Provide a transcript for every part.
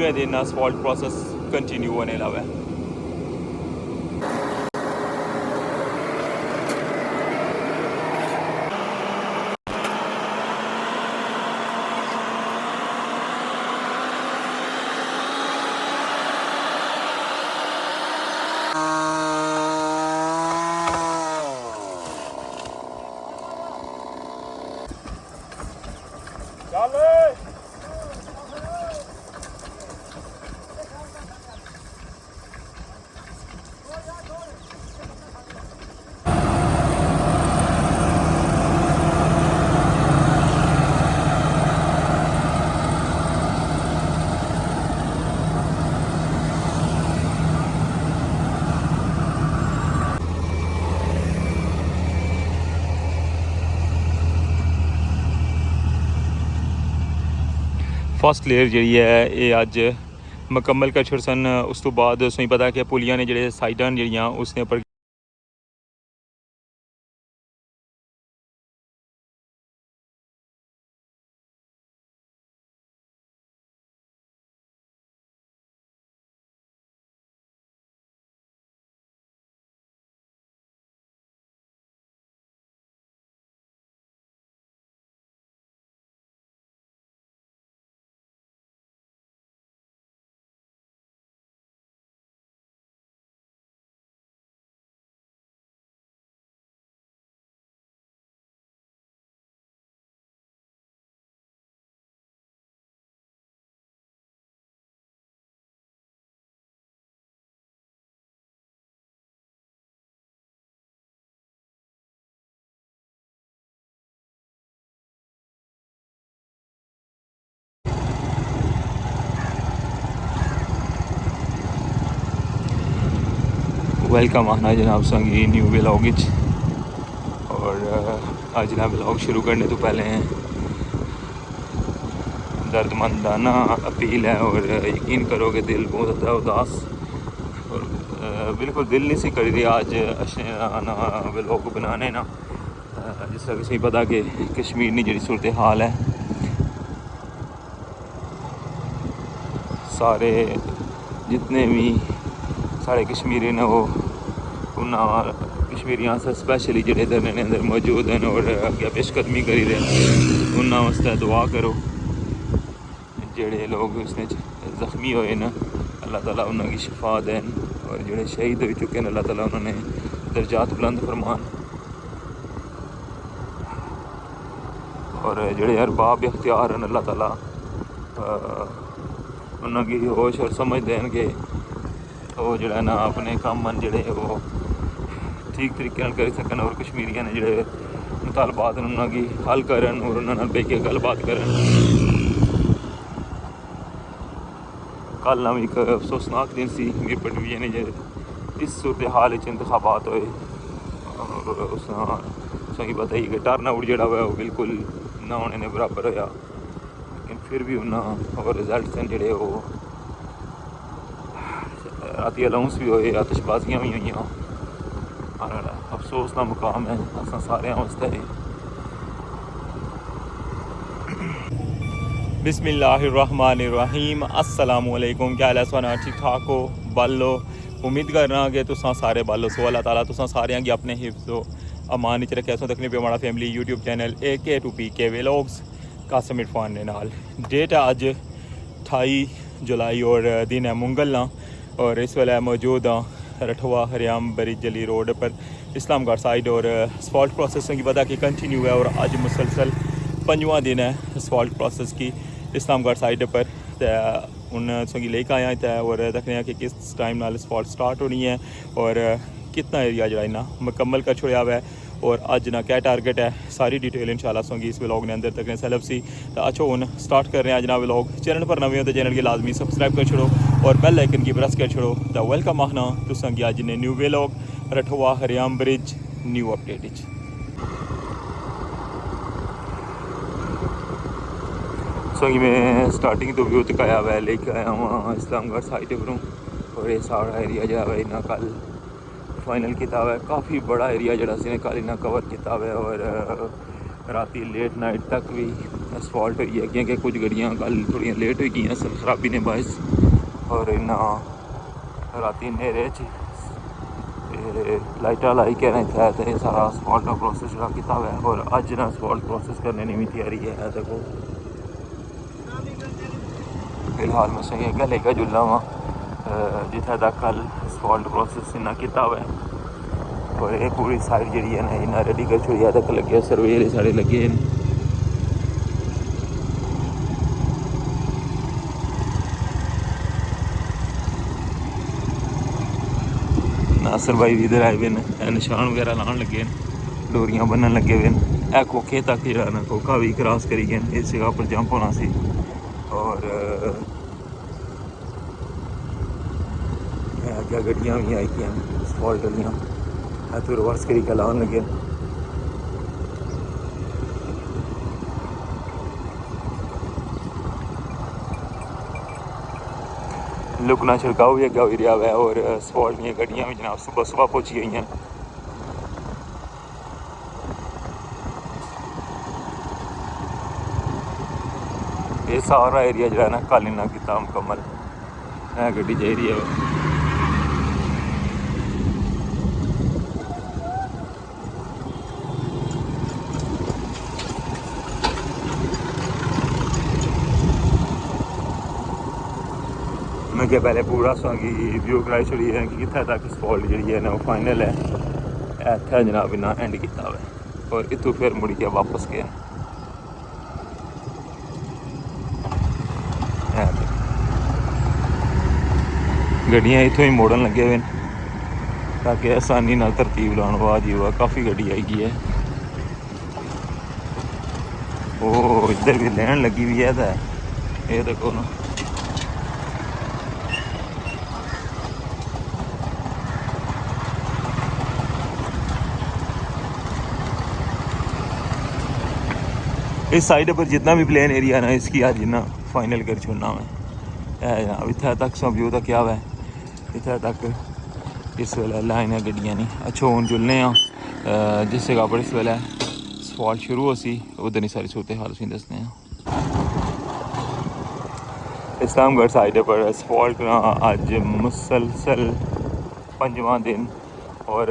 5वें दिन असफॉल्ट process continue होने लगा है। फर्स्ट लेयर जी है ये अज मुकम्मल कर छुड़ सन। उस तो बाद तुसें पता कि पुलियां ने जेह्ड़े साइडां न जेह्ड़ियां उसने उप्पर वेलकम आना जनाब संगी न्यू व्लॉग विच। और आज जनाब व्लॉग शुरू करने तो पहले दर्दमंदाना अपील है और यकीन करो कि दिल बहुत ज़्यादा उदास और बिल्कुल दिल नहीं सी करी रही आज ना व्लॉग बनाने ना। जिस तरह किसी पता कि कश्मीर की जी सूरत हाल है, सारे जितने भी साढ़े कश्मीरी ने वो उन्होंने कश्मीरियों से स्पैशली जोड़े धरने के अंदर मौजूद हैं और अगे पेशकदमी करी रहे उन्होंने वास्ते दुआ करो। जोड़े लोग उसने जख्मी होए न अल्लाह ताला उन्होंने शिफा देन और जोड़े शहीद हो चुके हैं अल्लाह ताला उन्होंने दर्जात बुलंद फरमान। और जोड़े अरबाब इख्तियार हैं अल्लाह ताला उन्होंने होश और समझ देन के वो जोड़ा ना अपने काम जोड़े वो ठीक तरीके कर सकन और कश्मीरियों ने जोड़े मुतालबात उन्होंने हल करन और उन्होंने बह के गलबात करन। कल ना एक अफसोसनाक दिन सी गिरपट डिवीजन जो इस सूरत हाल इंतखाबात होए और उसकी पता ही कि टर्न आउट जोड़ा हुआ वो बिल्कुल ना होने ने बराबर होया, लेकिन फिर भी उन्होंने और रिजल्ट हैं जोड़े वो राती अलाउंस भी होए आतिशबाजियाँ भी हुई और अफसोस का मुकाम है असा सारे वास्ते। बिस्मिल्लाहिर्रहमानिर्रहीम अस्सलाम वालेकुम। क्या हाल है सोना ठीक ठाक हो बल्लो। उम्मीद करना कि तुसां सारे बल्लो सो अल्लाह ताला तुसां सारे गी अपने हिफ्ज़ो अमान च रखे। तकनी पे हमारा family YouTube channel AK2PK vlogs Qasim Irfan ने नाल। डेट है अज 28 जुलाई और दिन है मुंगल और इस वेले मौजूद हाँ रठवा हरियाम बरीजली रोड पर इस्लामगढ़ साइड और असफॉल्ट प्रोसेसिंग की पता कि कंटिन्यू है और अज मुसलसल 5वां दिन है असफॉल्ट प्रोसेस की इस्लामगढ़ साइड पर। हूँ संगी लेकर आया तो और देखने कि किस टाइम नाल असफॉल्ट स्टार्ट होनी है और कितना एरिया जो इन्ना मुकम्मल कर छोड़ा हुआ है और अज ना क्या टारगेट है सारी डिटेल इंशाल्लाह संगी इस व्लॉग ने अंदर तक सेलब सी। तो अच्छो हूँ स्टार्ट कर रहे हैं जनाब व्लॉग। चैनल पर नवे हो तो चैनल की लाजमी सब्सक्राइब कर छोड़ो और बेल आइकन की प्रेस कर छोड़ो। तो वेलकम आखना तो संगी अज ने न्यू व्लॉग रठवा हरियाम ब्रिज न्यू अपडेट। संगी मैं स्टार्टिंग तो व्यू दिखाया हुआ लेके आया वहाँ इस्लामगढ़ साइड पर और ये सारा एरिया जो है इन्ना कल फाइनल किया हुआ है। काफ़ी बड़ा एरिया जोड़ा से कल इन्ना कवर किया हुआ है और राती लेट नाइट तक भी असफाल्ट हुई है क्योंकि कुछ गड्डियाँ कल थोड़ी लेट हुई गई सब खराबी ने बायस और इन्ना राती नेरे च लाइटा लाई के इतना तो सारा असफाल्ट का प्रोसेस जो किया हुआ है और अज ना असफाल्ट प्रोसेस करने की भी तैयारी है देखो फिलहाल मैं सही गले का जुलना वा जिथे तक कल असफाल्ट प्रोसेस इन्ना किया हुआ है और ये पूरी साइड जी है ना इन्ना रेडी कर छोड़ी तक लगे सर्वेयर साढ़े लगे नासर भाई भी इधर आए हुए हैं निशान वगैरह लाने लगे डोरियां बनन लगे हुए हैं खोखे तक जो ना खोखा भी क्रॉस करी गए इस जगह पर जंप होना सी और क्या गड्डियां भी आई गई असफाल्ट वालियां तो रिवर्स करी के लाने लगे लुकना छिड़काव भी अग्गे हो रहा है और असफाल्ट दी गड्डियां भी जनाब सुबह सुबह पहुंची गई हैं ये सारा एरिया जो है ना कल इन्ना किया मुकम्मल है गड्डी जा रही है मैं क्या पहले पूरा की व्यू कराई छोड़ी है कि कितने तक असफाल्ट जी है ना वो फाइनल है इतना जनाब इन्ना एंड किया हुआ है और इतों फिर मुड़ के वापस गए गड्डियाँ इतों ही मोड़न लगे हुए ताकि आसानी नाल तरतीब लाने वाह जी वाह काफ़ी गड्डी आई गई है वो इधर भी लैन लगी हुई है तो ये देखो ना इस साइड पर जितना भी प्लेन एरिया ना इसकी आज ना फाइनल कर छोड़ना मैं जनाब इतना तक सो व्यू तक क्या है इतना तक इस वेले लाइन है गड्डियां नहीं अच्छा हूँ जुलने जिस जगह पर इस वेले असफाल्ट शुरू हो सी उधर नहीं सारी सूरत हाल तुम दसने इस्लामगढ़ साइड पर असफाल्ट ना अज मुसलसल 5वां दिन और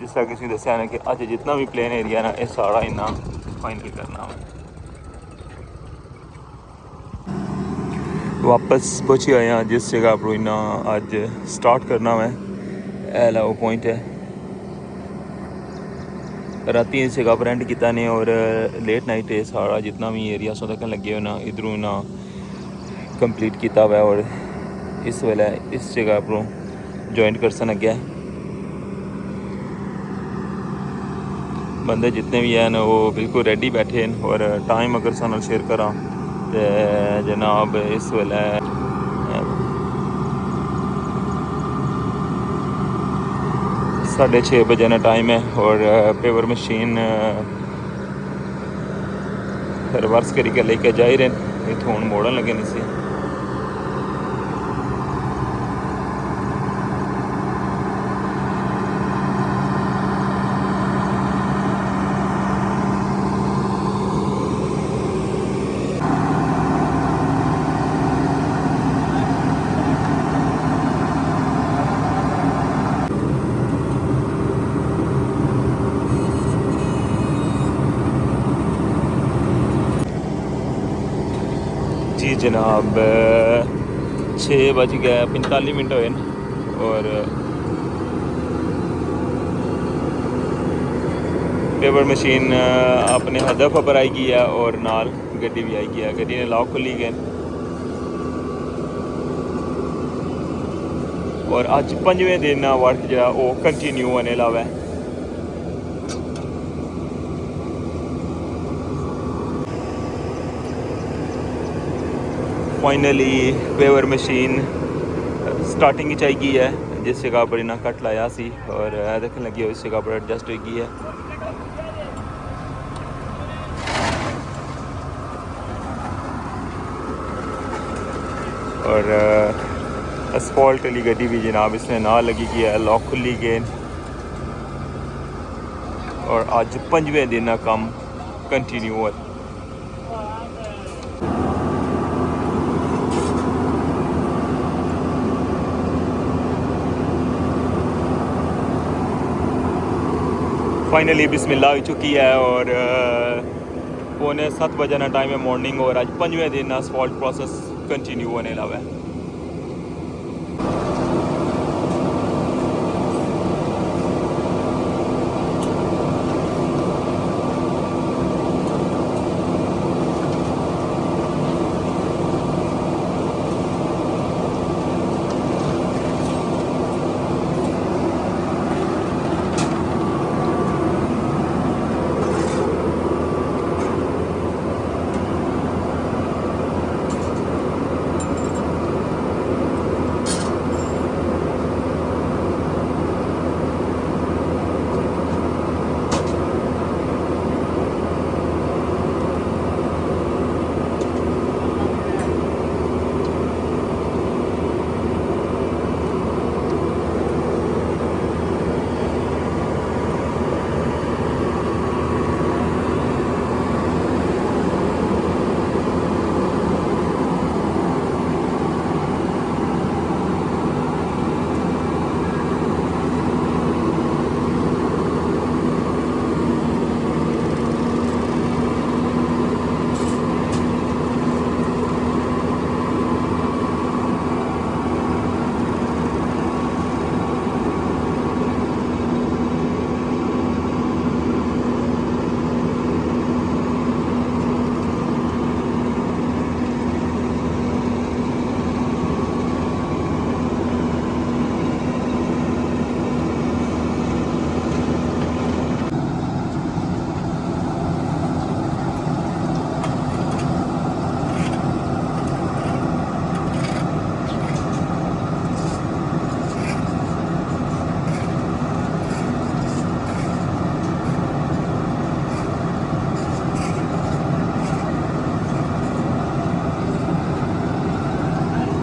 जिस तरह किसी दसिया ना कि अज जितना भी प्लेन एरिया ना ये सारा इन्ना फाइनल करना है वापस पहुँची आए हैं जिस जगह पर इन्ना अज स्टार्ट करना है एला वो पॉइंट है राती इस जगह पर एंड किया ने और लेट नाइट है सारा जितना भी एरिया सो तक लगे हुए ना इधरों ना कंप्लीट किया हुआ है और इस वेले इस जगह पर जॉइंट कर सन लगे बंदे जितने भी हैं वो बिल्कुल रेडी बैठे हैं और टाइम अगर सानल शेयर करा तो जनाब इस वेले 6:30 बजे ना टाइम है और पेवर मशीन रिवर्स करी के लेके जा रहे हैं इतों हूँ मोड़न लगे नहीं सी जी जनाब 6:45 हुए और पेपर मशीन अपने हदफ पर आई गई है और नाल गड्डी भी आई गई है गड्डी ने लॉक खुली गए और अज 5वें दिन वर्क जो वो कंटिन्यू होने लगा है फाइनली पेवर मशीन स्टार्टिंग ही चाहिए है जिस जगह पर इन्ना कट लाया सी और देखने लगी इस जगह पर एडजस्ट हो गई है और असफाल्ट वाली गड्डी भी जनाब इसने ना लगी गई है लॉक खुली गए और अज 5वें दिन का काम कंटिन्यू हुआ फाइनली बिस्मिल्लाह हो चुकी है और पौने 7 बजे ना टाइम है मॉर्निंग और आज 5वें दिन असफॉल्ट प्रोसेस कंटिन्यू होने लगा है।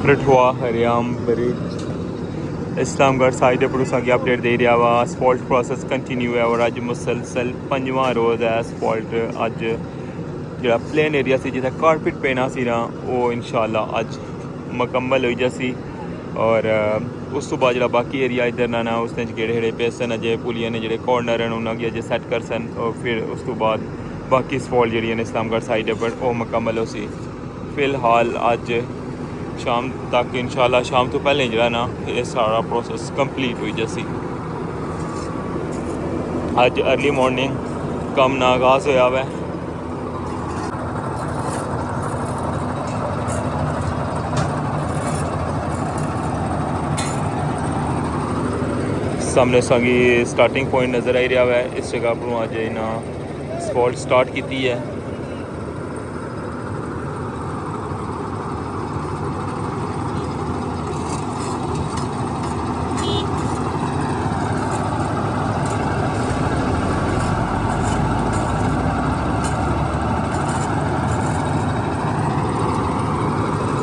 रठवा हरियाम ब्रिज इस्लामगढ़ साइड पर तुसा की अपडेट दे रहा वा। असफॉल्ट प्रोसेस कंटिन्यू है और अज मुसलसल 5वां रोज़ है असफॉल्ट। अज जो प्लेन एरिया से जिथे कारपेट पेना सी ना वो इंशाल्लाह अज मुकम्मल हो जासी और उस तो बाद जो बाकी एरिया इधर ना उसने गेड़े हेड़े पे सन अजय पुलिया ने जोड़े कॉर्नर हैं उन्होंने अजय सैट कर सन और फिर उस तो बाद बाकी असफॉल्ट जी इस्लामगढ़ साइड पर वो मुकम्मल हो सी। फिलहाल अज शाम तक इंशाल्लाह शाम तो पहले जो ना ये सारा प्रोसेस कंप्लीट हुई जैसी। अज अर्ली मॉर्निंग कम ना आगाज होया हुआ है। सामने संगी स्टार्टिंग पॉइंट नज़र आई रहा है। इस जगह पर अज इन्हें स्पॉट स्टार्ट की है।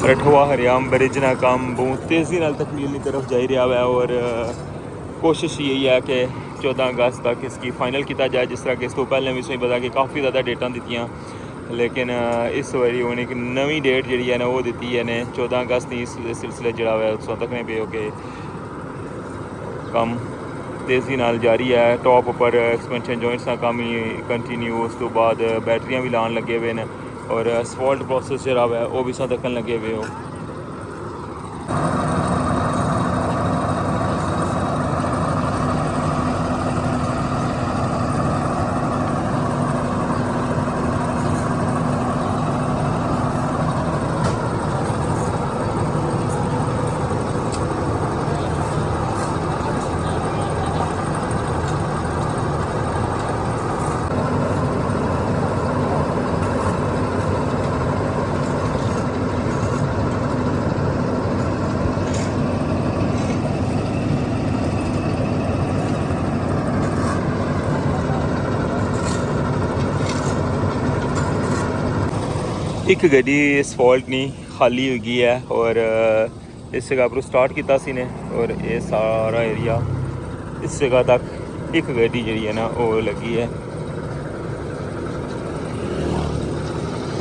रठवा हरियाम ब्रिज ना काम बहुत तेज़ी नाल तकमील की तरफ जा रहा है और कोशिश यही है कि 14 अगस्त तक इसकी फाइनल किया जाए। जिस तरह कि इस तो पहले भी सही पता कि काफ़ी ज़्यादा डेटा दित्तियां लेकिन इस बारी उन्हें एक नवी डेट जी है ना वो दी है ने 14 अगस्त ही इस सिलसिले जड़ा है उस तकने पे हो के कम तेज़ी नाल जारी है। टॉप पर एक्सपेंशन जॉइंट्स का काम ही कंटिन्यू उस तो बाद बैटरियां भी लान लगे हुए हैं और असफॉल्ट प्रोसेस जरा है वो भी सा दखन लगे हुए हो। एक गड्डी असफॉल्ट नहीं खाली हो गई है और इस जगह पर स्टार्ट किया सी ने और ये सारा एरिया इस जगह तक एक गड्डी जी है ना वो लगी है।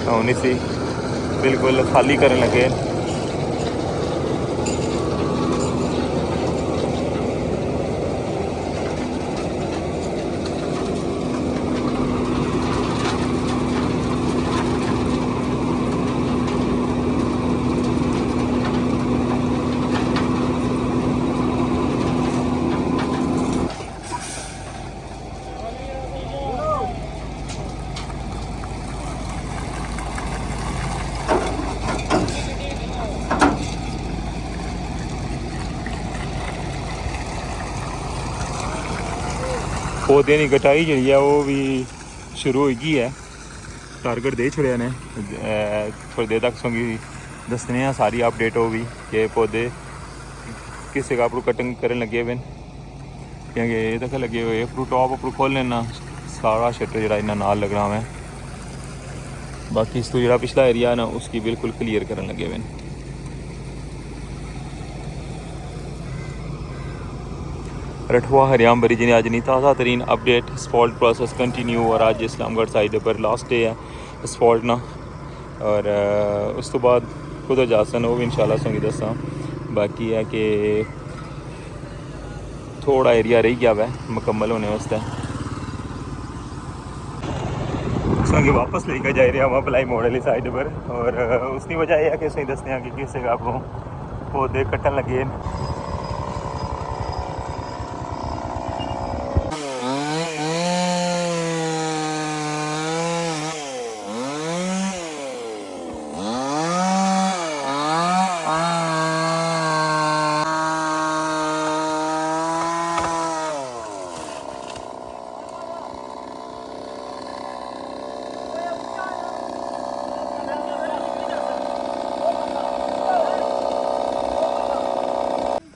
नहीं सी बिल्कुल खाली करने लगे। पौधे की कटाई जी है वो भी शुरू हो गई है। टारगेट दे छड़े ने थोड़ी देर तक सोंगी दसने हैं सारी अपडेट हो भी कि पौधे किस जगह पर कटिंग करन लगे हुए क्योंकि ये तक लगे हुए अपरू टॉप अपरू खोलने ना सारा शटर जरा इन्ना नाल लगना है। बाकी इस तो जरा पिछला एरिया है ना उसकी बिल्कुल क्लियर करने लगे हुए रठवा हरियाम बरी जी ने अज नहीं ताज़ा तरीन अपडेट असफॉल्ट प्रोसेस कंटिन्यू और अज इस्लामगढ़ साइड पर लास्ट डे है असफॉल्ट ना और उस तो बाद कुछ जासन वो भी इंशाल्लाह सोंगी दसा। बाकी है कि थोड़ा एरिया रही गया वै मुकम्मल होने वास्ते सोंगी वापस लेकर जा रहे हम भलाई मोड़ वाली साइड पर और उसकी वजह यह है कि सही दसने कि किस जगह को पौधे कट्टन लगे।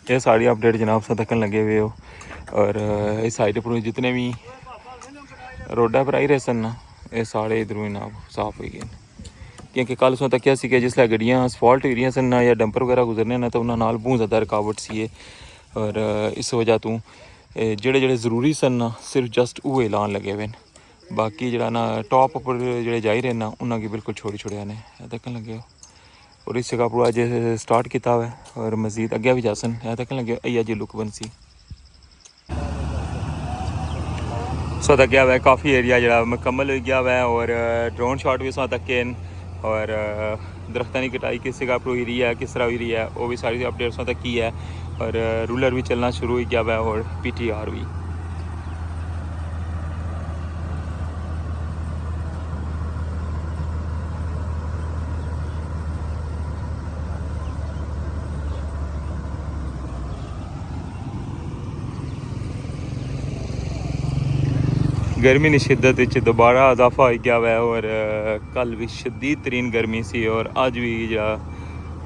ये सारी अपडेट जनाब से तकन लगे हुए हो और इस साइड पर जितने भी रोडा पर आई रहे सन ना ये सारे इधरों जनाब साफ हो गए क्योंकि कल सो तक कि जिसलै गड्डियां असफॉल्ट हो रही सन ना या डंपर वगैरह गुजरने ना तो उन्होंने बहुत ज़्यादा रुकावट सी और इस वजह तो जेड़े जेड़े ज़रूरी सन ना सिर्फ जस्ट वो ऐलान लगे हुए बाकी जरा ना टॉप पर जेड़े जाई रहे ना उन्होंने बिल्कुल छोड़ी छोड़िया ने तकन लगे हो और इस जगह पर अज स्टार्ट किया हुआ है और मजीद अगे भी जासन तक लगे अज लुक बनसी सो तक गया हुआ है काफ़ी एरिया जरा मुकम्मल हो गया हुआ है और ड्रोन शॉट भी सो तक के और दरख्तों की कटाई किस जगह पर हुई रही है किस तरह हुई रही है वो भी सारी अपडेट सो तक की है और रूलर भी चलना शुरू हो गया हुआ है और PTR भी। गर्मी की शिद्दत दोबारा इजाफा हो गया हुआ है और कल भी शदीद तरीन गर्मी सी और अज भी जो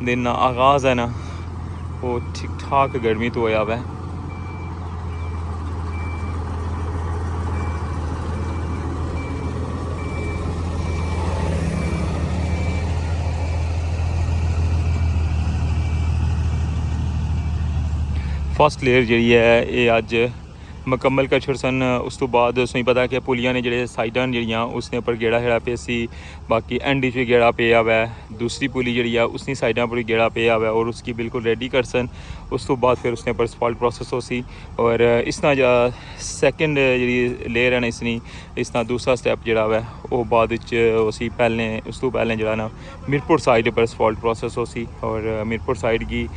दिन आगाज़ है ना वो ठीक ठाक गर्मी तो होया हुआ है। फर्स्ट लेयर जी है ये अज मुकम्मल कर छड़ सन उस तो बाद उसमें पता कि पुलियां ने जेह्ड़े साइडां जेह्ड़ियां उसने उपर गेड़ा शेड़ा पे सी बाकी एंड च भी गेड़ा पेआ हुआ है दूसरी पुली जी है उसकी साइडां पर गेड़ा पेआ हुआ है और उसकी बिल्कुल रेडी कर सन उस तो बाद फिर उसने पर असफॉल्ट प्रोसेस हो सी और इस तरह सैकेंड जी लेयर है ना इस तरह दूसरा स्टैप जोड़ा है वो बाद उसी पैह्लें उस तो पैह्लें जो ना मीरपुर साइड पर असफॉल्ट प्रोसेस हो सी और मीरपुर साइड की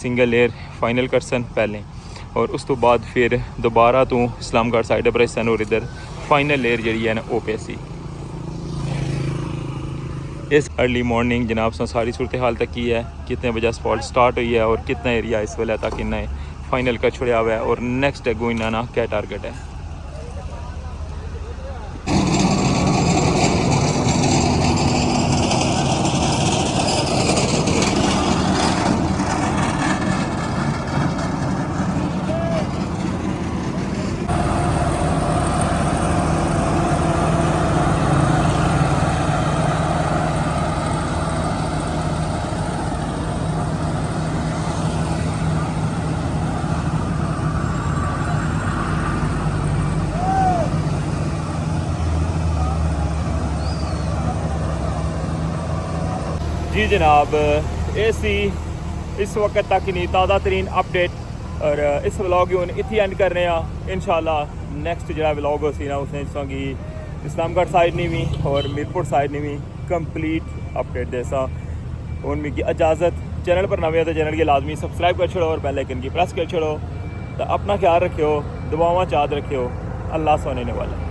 सिंगल लेयर फाइनल कर सन पहलें और उस तो बाद फिर दोबारा तो इस्लामगढ़ साइड पर सन और इधर फाइनल लेयर जी है ना वो पे सी। इस अर्ली मॉर्निंग जनाब से सारी सूरत हाल तक की है कितने बजे असफॉल्ट स्टार्ट हुई है और कितना एरिया इस वेले तक इन्हें फाइनल कर छुड़िया हुआ है और नेक्स्ट अगो इन्ना ना क्या टारगेट है। जी जनाब ये सी इस वक्त तक नहीं ताज़ा तरीन अपडेट और इस व्लॉग हूँ इत्थे एंड करने इंशाल्लाह नैक्सट जो व्लॉग हो सी ना उसने जिसकी इस्लामगढ़ साइड नहीं भी और मीरपुर साइड नहीं भी कंप्लीट अपडेट जैसा हूँ मिगी इजाज़त। चैनल पर नवे तो चैनल की लाजमी सब्सक्राइब कर छोड़ो और बेल आइकन की प्रेस कर छोड़ो तो अपना ख्याल रखियो दुआवां चाद रखियो अल्लाह सोने वाला।